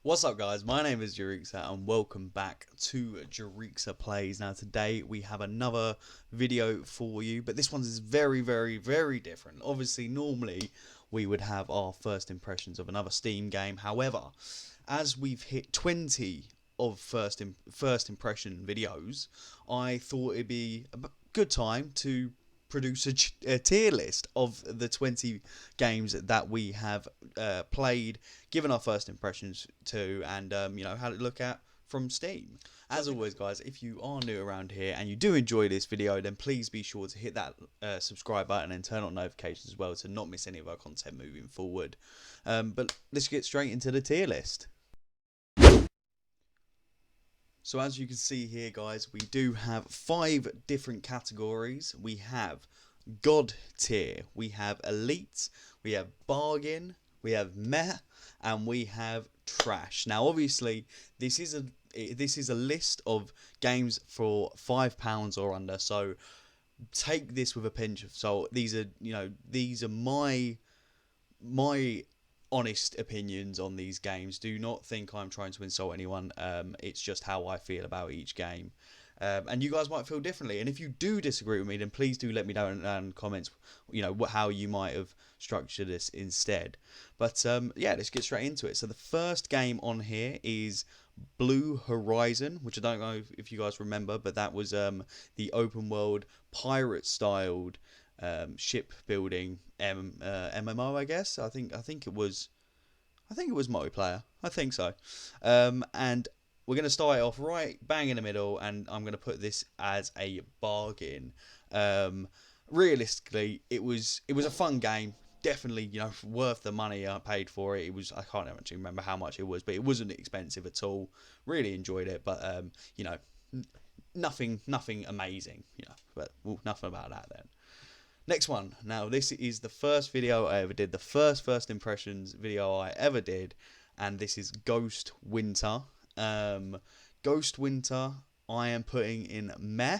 What's up guys, my name is Jarixa and welcome back to JarixxaPlays. Now today we have another video for you, but this one is very different. Obviously normally we would have our first impressions of another Steam game. However, as we've hit 20 of first impression videos, I thought it'd be a good time to produce a tier list of the 20 games that we have played, given our first impressions to, and had to look at from Steam. As always guys, if you are new around here and you do enjoy this video, then please be sure to hit that subscribe button and turn on notifications as well to not miss any of our content moving forward. But let's get straight into the tier list. So as you can see here guys, we do have 5 different categories. We have God tier, we have elite, we have bargain, we have meh, and we have trash. Now obviously this is a list of games for £5 or under, so take this with a pinch of salt. These are my honest opinions on these games. Do not think I'm trying to insult anyone. It's just how I feel about each game. And you guys might feel differently. And if you do disagree with me, then please do let me know in comments, how you might have structured this instead. But yeah, let's get straight into it. So the first game on here is Blue Horizon, which I don't know if you guys remember, but that was the open world pirate styled shipbuilding MMO, I guess. I think it was multiplayer. I think so. And we're going to start it off right bang in the middle, and I'm going to put this as a bargain. Realistically, it was a fun game. Definitely, worth the money I paid for it. I can't actually remember how much it was, but it wasn't expensive at all. Really enjoyed it, but nothing amazing, But nothing about that then. Next one. Now this is the first video I ever did, the first impressions video I ever did, and this is Ghost Winter. Ghost Winter I am putting in meh.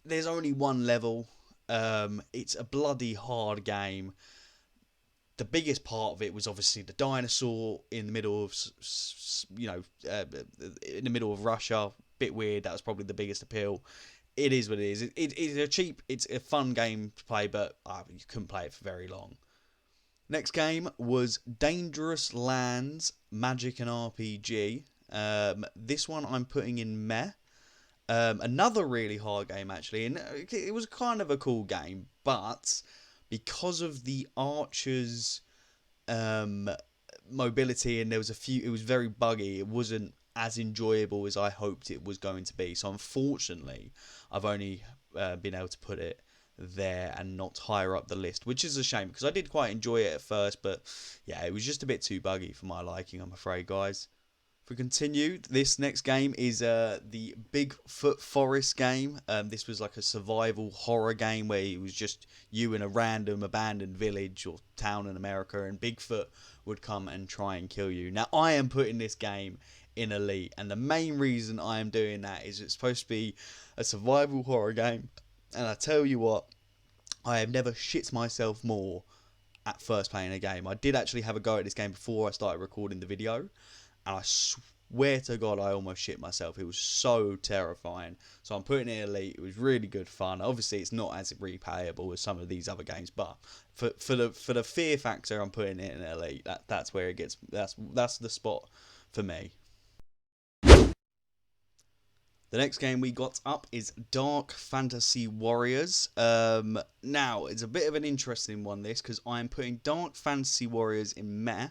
There's only one level. It's a bloody hard game. The biggest part of it was obviously the dinosaur in the middle of in the middle of Russia. Bit weird. That was probably the biggest appeal. It is what it is. It's a fun game to play, but you couldn't play it for very long. Next game was Dangerous Lands Magic and RPG. This one I'm putting in meh. Another really hard game actually, and it was kind of a cool game, but because of the archers' mobility, and it was very buggy. It wasn't as enjoyable as I hoped it was going to be. So unfortunately, I've only been able to put it there and not higher up the list, which is a shame because I did quite enjoy it at first, but yeah, it was just a bit too buggy for my liking, I'm afraid, guys. If we continue, this next game is the Bigfoot Forest game. This was like a survival horror game where it was just you in a random abandoned village or town in America, and Bigfoot would come and try and kill you. Now, I am putting this game in Elite, and the main reason I am doing that is it's supposed to be a survival horror game, and I tell you what, I have never shit myself more at first playing a game. I did actually have a go at this game before I started recording the video, and I swear to God I almost shit myself. It was so terrifying. So I'm putting it in Elite. It was really good fun. Obviously it's not as replayable as some of these other games, but for the fear factor, I'm putting it in Elite. That's where it gets. That's the spot for me. The next game we got up is Dark Fantasy Warriors. Now, it's a bit of an interesting one, this, because I'm putting Dark Fantasy Warriors in meh,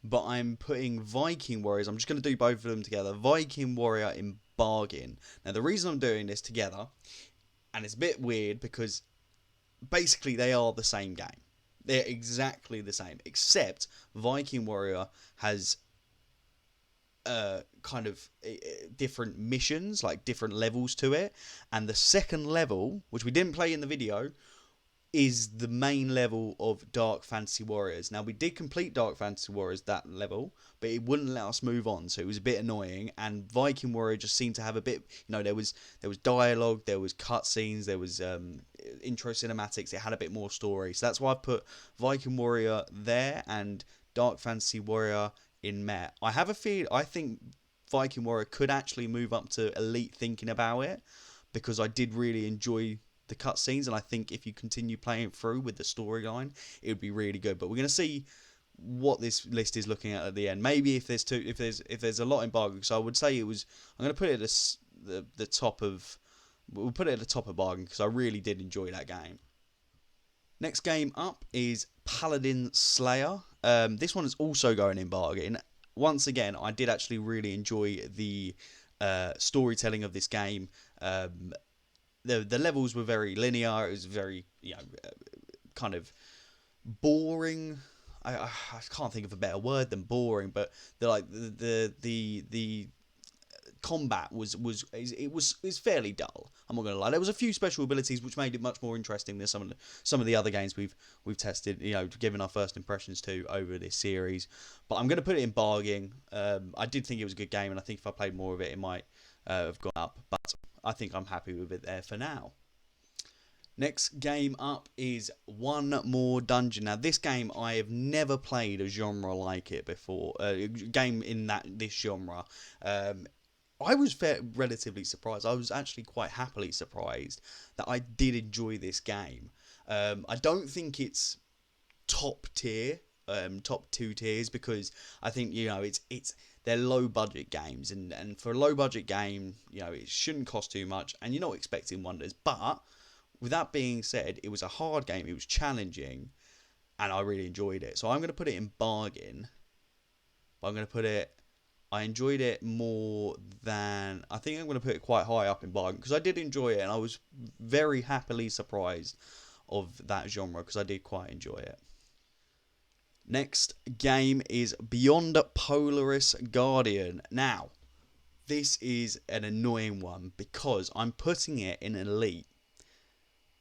but I'm putting Viking Warriors, I'm just going to do both of them together, Viking Warrior in bargain. Now, the reason I'm doing this together, and it's a bit weird because basically they are the same game. They're exactly the same, except Viking Warrior has kind of different missions, like different levels to it, and the second level, which we didn't play in the video, is the main level of Dark Fantasy Warriors. Now, we did complete Dark Fantasy Warriors that level, but it wouldn't let us move on, so it was a bit annoying. And Viking Warrior just seemed to have a bit, there was dialogue, there was cutscenes, there was intro cinematics. It had a bit more story, so that's why I put Viking Warrior there and Dark Fantasy Warrior in Met. I think Viking Warrior could actually move up to Elite thinking about it, because I did really enjoy the cutscenes, and I think if you continue playing through with the storyline, it would be really good. But we're going to see what this list is looking at the end. Maybe if there's a lot in bargain, so I would say it was. I'm going to put it at the top of. We'll put it at the top of bargain because I really did enjoy that game. Next game up is Paladin Slayer. This one is also going in bargain. Once again, I did actually really enjoy the storytelling of this game. The levels were very linear. It was very kind of boring. I can't think of a better word than boring, but the combat was fairly dull. I'm not gonna lie. There was a few special abilities which made it much more interesting than some of the other games we've tested. Given our first impressions to over this series. But I'm gonna put it in bargain. I did think it was a good game, and I think if I played more of it, it might have gone up. But I think I'm happy with it there for now. Next game up is One More Dungeon. Now, this game, I have never played a genre like it before. A game in this genre. I was relatively surprised. I was actually quite happily surprised that I did enjoy this game. I don't think it's top tier, top 2 tiers, because I think they're low budget games, and for a low budget game, it shouldn't cost too much, and you're not expecting wonders. But with that being said, it was a hard game. It was challenging, and I really enjoyed it. So I'm going to put it in bargain. But I'm going to put it. I enjoyed it more than... I think I'm going to put it quite high up in bargain, because I did enjoy it, and I was very happily surprised of that genre, because I did quite enjoy it. Next game is Beyond Polaris Guardian. Now, this is an annoying one, because I'm putting it in Elite.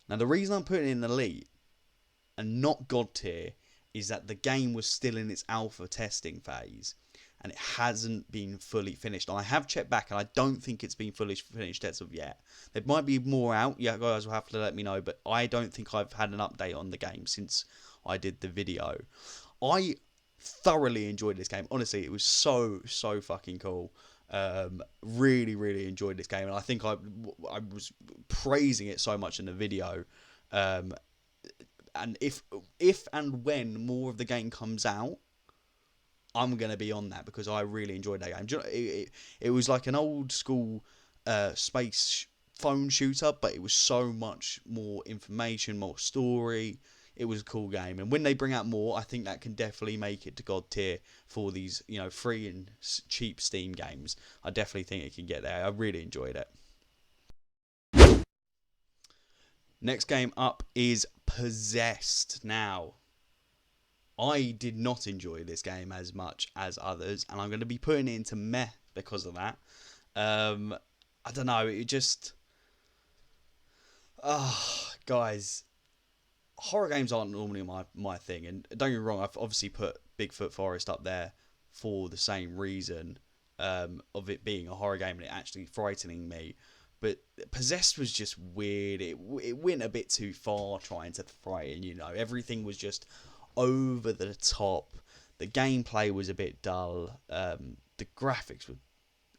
Now, the reason I'm putting it in Elite and not God tier is that the game was still in its alpha testing phase, and it hasn't been fully finished. And I have checked back, and I don't think it's been fully finished as of yet. There might be more out. Yeah, guys will have to let me know, but I don't think I've had an update on the game since I did the video. I thoroughly enjoyed this game. Honestly, it was so fucking cool. Really enjoyed this game, and I think I was praising it so much in the video. And if and when more of the game comes out, I'm going to be on that, because I really enjoyed that game. It was like an old school space phone shooter, but it was so much more information, more story. It was a cool game, and when they bring out more, I think that can definitely make it to God tier for these free and cheap Steam games. I definitely think it can get there. I really enjoyed it. Next game up is Possessed. Now, I did not enjoy this game as much as others, and I'm going to be putting it into meh because of that. I don't know, it just... guys, horror games aren't normally my thing, and don't get me wrong, I've obviously put Bigfoot Forest up there for the same reason, of it being a horror game and it actually frightening me. But Possessed was just weird. It went a bit too far trying to frighten, everything was just over the top. The gameplay was a bit dull. The graphics were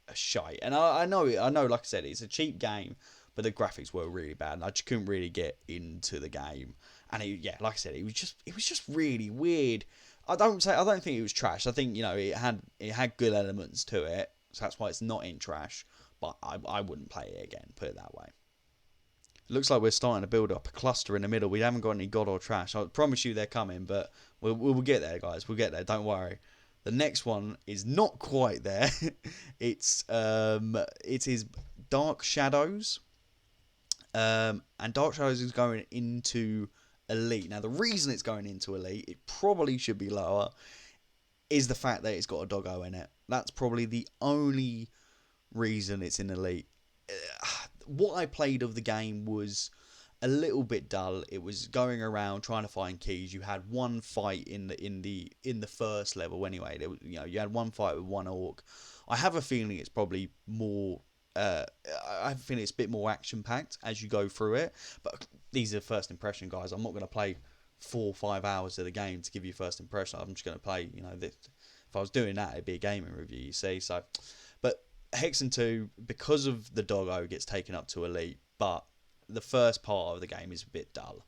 a shite, and I know, like I said, it's a cheap game, but the graphics were really bad, and I just couldn't really get into the game. And like I said, it was just really weird. I don't think it was trash. I think it had good elements to it, so that's why it's not in trash. But I wouldn't play it again. Put it that way. It looks like we're starting to build up a cluster in the middle. We haven't got any God or trash. I promise you they're coming, but we'll get there, guys. We'll get there. Don't worry. The next one is not quite there. It is Dark Shadows. And Dark Shadows is going into Elite. Now, the reason it's going into Elite, it probably should be lower, is the fact that it's got a doggo in it. That's probably the only reason it's in Elite. What I played of the game was a little bit dull. It was going around trying to find keys. You had one fight in the first level anyway. You had one fight with one orc. I have a feeling it's probably more. I have a feeling it's a bit more action packed as you go through it. But these are first impression, guys. I'm not going to play 4 or 5 hours of the game to give you first impression. I'm just going to play, this. If I was doing that, it'd be a gaming review, you see. So, but Hexen 2, because of the doggo, gets taken up to elite, but the first part of the game is a bit dull.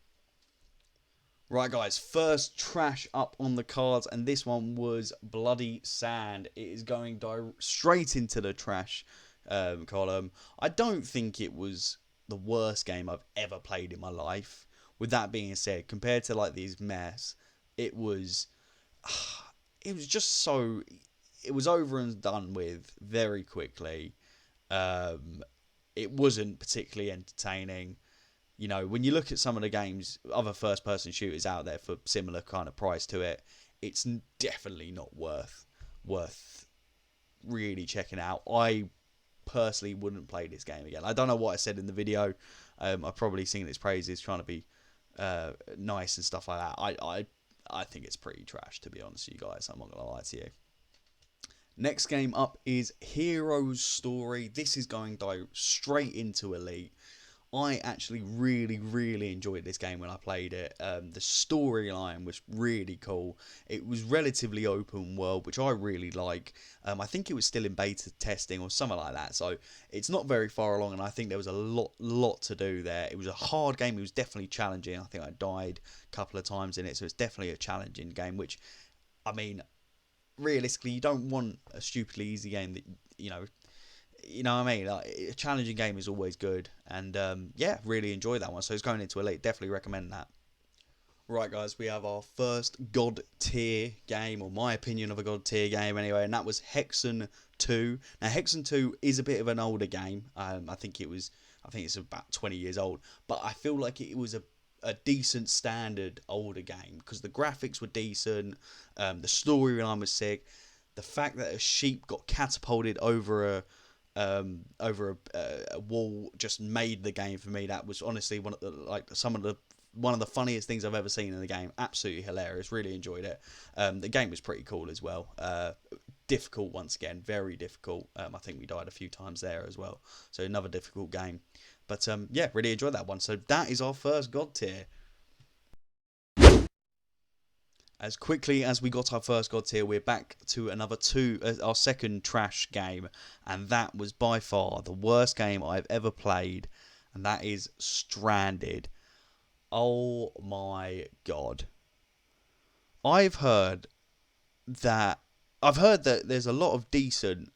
Right, guys, first trash up on the cards, and this one was Bloody Sand. It is going straight into the trash column. I don't think it was the worst game I've ever played in my life. With that being said, compared to like these mess, it was just so, it was over and done with very quickly. It wasn't particularly entertaining. When you look at some of the games, other first-person shooters out there for similar kind of price to it, it's definitely not worth really checking out. I personally wouldn't play this game again. I don't know what I said in the video. I've probably seen its praises, trying to be nice and stuff like that. I think it's pretty trash, to be honest with you guys. I'm not gonna lie to you. Next game up is Hero's Story. This is going straight into Elite. I actually really enjoyed this game when I played it. The storyline was really cool. It was relatively open world, which I really like. I think it was still in beta testing or something like that, so it's not very far along, and I think there was a lot to do there. It was a hard game. It was definitely challenging. I think I died a couple of times in it, so it's definitely a challenging game, which, I mean, realistically, you don't want a stupidly easy game that, you know what I mean? Like, a challenging game is always good, and yeah, really enjoyed that one. So it's going into Elite. Definitely recommend that. Right, guys, we have our first God tier game, or my opinion of a God tier game anyway, and that was Hexen 2. Now, Hexen 2 is a bit of an older game. I think it's about 20 years old, but I feel like it was a decent standard older game because the graphics were decent, the storyline was sick. The fact that a sheep got catapulted over a wall just made the game for me. That was honestly one of the funniest things I've ever seen in the game. Absolutely hilarious. Really enjoyed it. The game was pretty cool as well. Difficult once again, very difficult. I think we died a few times there as well. So another difficult game. But yeah, really enjoyed that one. So that is our first God tier. As quickly as we got our first God tier, we're back to our second trash game, and that was by far the worst game I've ever played, and that is Stranded. Oh my god. I've heard that there's a lot of decent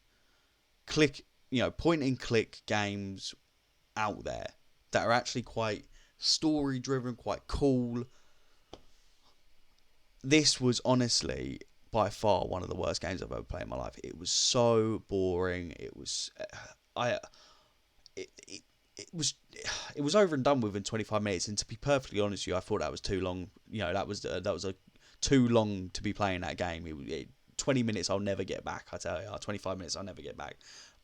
point and click games out there that are actually quite story driven, quite cool. This was honestly by far one of the worst games I've ever played in my life. It was so boring. It was it was over and done with in 25 minutes. And to be perfectly honest with you, I thought that was too long. That was too long to be playing that game. 20 minutes I'll never get back. I tell you, 25 minutes I'll never get back.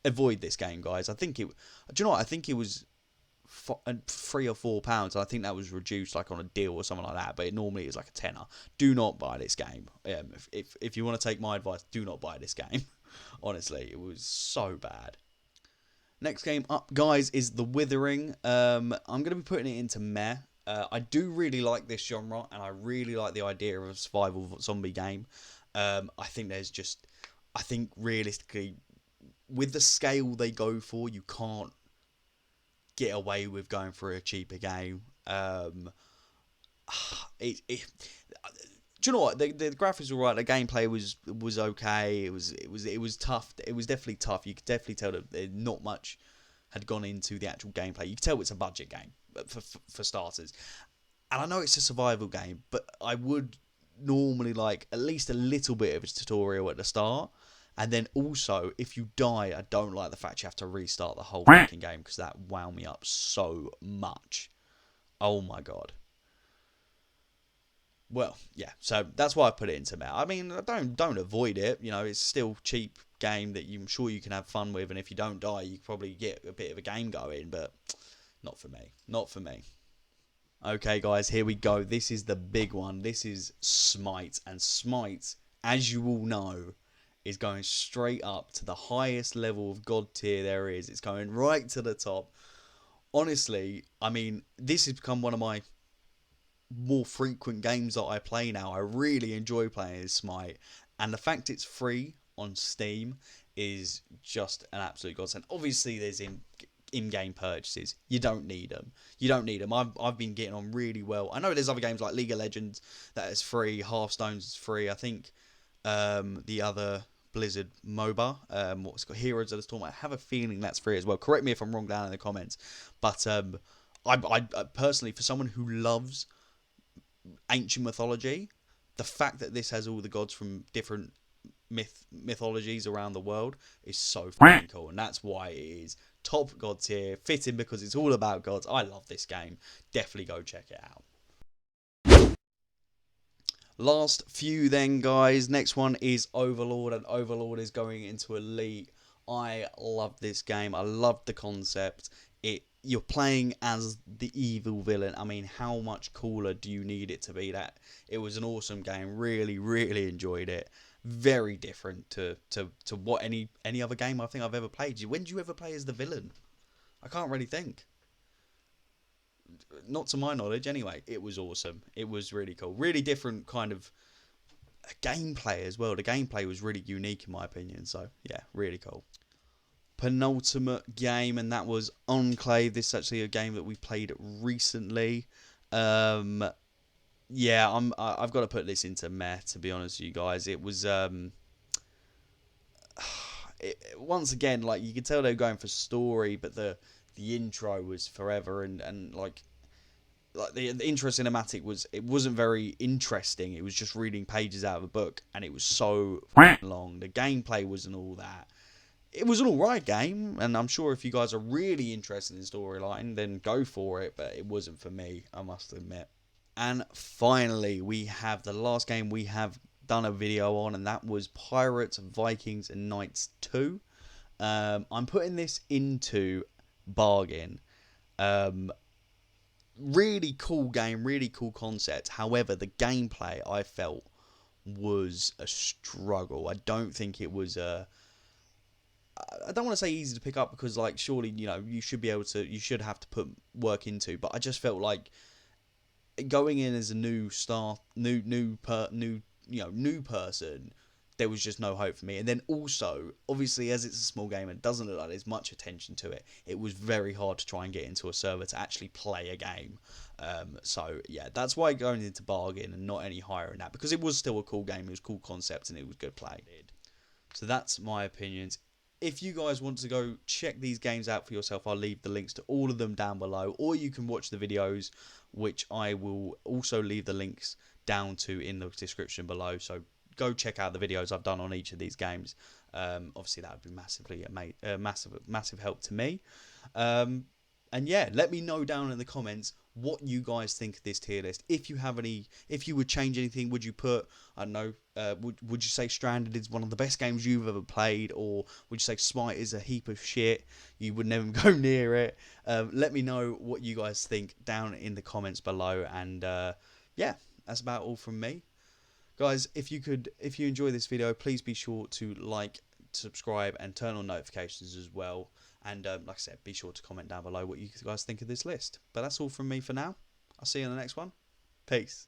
Avoid this game, guys. Do you know what? I think it was £3 or £4. I think that was reduced like on a deal or something like that, but it normally is like a tenner. Do not buy this game. If you want to take my advice, do not buy this game. Honestly, it was so bad. Next game up, guys, is The Withering. I'm going to be putting it into meh. I do really like this genre, and I really like the idea of a survival zombie game. I think realistically, with the scale they go for, you can't get away with going for a cheaper game. Do you know what? The graphics were right. The gameplay was okay. It was tough. It was definitely tough. You could definitely tell that not much had gone into the actual gameplay. You could tell it's a budget game for starters. And I know it's a survival game, but I would normally like at least a little bit of a tutorial at the start. And then also, if you die, I don't like the fact you have to restart the whole fucking game because that wound me up so much. Oh my god. Well, yeah, so that's why I put it into meta. I mean, don't avoid it. It's still cheap game that I'm sure you can have fun with, and if you don't die, you probably get a bit of a game going, but not for me. Not for me. Okay, guys, here we go. This is the big one. This is Smite, and Smite, as you all know, is going straight up to the highest level of God tier there is. It's going right to the top. Honestly, I mean, this has become one of my more frequent games that I play now. I really enjoy playing as Smite, and the fact it's free on Steam is just an absolute godsend. Obviously, there's in-game purchases. You don't need them. You don't need them. I've been getting on really well. I know there's other games like League of Legends that is free. Hearthstone's is free. I think the other Blizzard MOBA, what's called Heroes of the Storm. I have a feeling that's free as well. Correct me if I'm wrong down in the comments. But I personally, for someone who loves ancient mythology, the fact that this has all the gods from different mythologies around the world is so fucking cool, and that's why it is top god tier, fitting because it's all about gods. I love this game. Definitely go check it out. Last few then, guys. Next one is Overlord, and Overlord is going into Elite. I love this game. I love the concept. You're playing as the evil villain. I mean, how much cooler do you need it to be? That it was an awesome game. Really, really enjoyed it. Very different to what any other game I think I've ever played. When did you ever play as the villain? I can't really think. Not to my knowledge, anyway. It was awesome. It was really cool. Really different kind of gameplay as well. The gameplay was really unique in my opinion. So yeah, really cool. Penultimate game, and that was Enclave. This is actually a game that we played recently. Yeah, I've got to put this into meh, to be honest with you guys. It was once again, like, you could tell they were going for story, but the intro was forever, and like the intro cinematic wasn't very interesting. It was just reading pages out of a book, and it was so long. The gameplay wasn't all that. It was an alright game, and I'm sure if you guys are really interested in storyline, then go for it, but it wasn't for me, I must admit. And finally, we have the last game we have done a video on, and that was Pirates, Vikings, and Knights 2. I'm putting this into bargain. Really cool game, really cool concept. However, the gameplay I felt was a struggle. I don't think it was I don't want to say easy to pick up, because like surely you should be able to, you should have to put work into, but I just felt like going in as a new person, there was just no hope for me. And then also, obviously, as it's a small game and doesn't look like there's much attention to it, it was very hard to try and get into a server to actually play a game. So yeah, that's why going into bargain and not any higher in that, because it was still a cool game, it was a cool concept, and it was good play. So that's my opinions. If you guys want to go check these games out for yourself, I'll leave the links to all of them down below, or you can watch the videos, which I will also leave the links down to in the description below. So go check out the videos I've done on each of these games. Obviously, that would be massively massive help to me. And yeah, let me know down in the comments what you guys think of this tier list. If you have any, if you would change anything, would you put, I don't know, would you say Stranded is one of the best games you've ever played, or would you say Smite is a heap of shit, you would never go near it? Let me know what you guys think down in the comments below, and yeah, that's about all from me. Guys, if you enjoy this video, please be sure to like, subscribe, and turn on notifications as well. And like I said, be sure to comment down below what you guys think of this list. But that's all from me for now. I'll see you in the next one. Peace.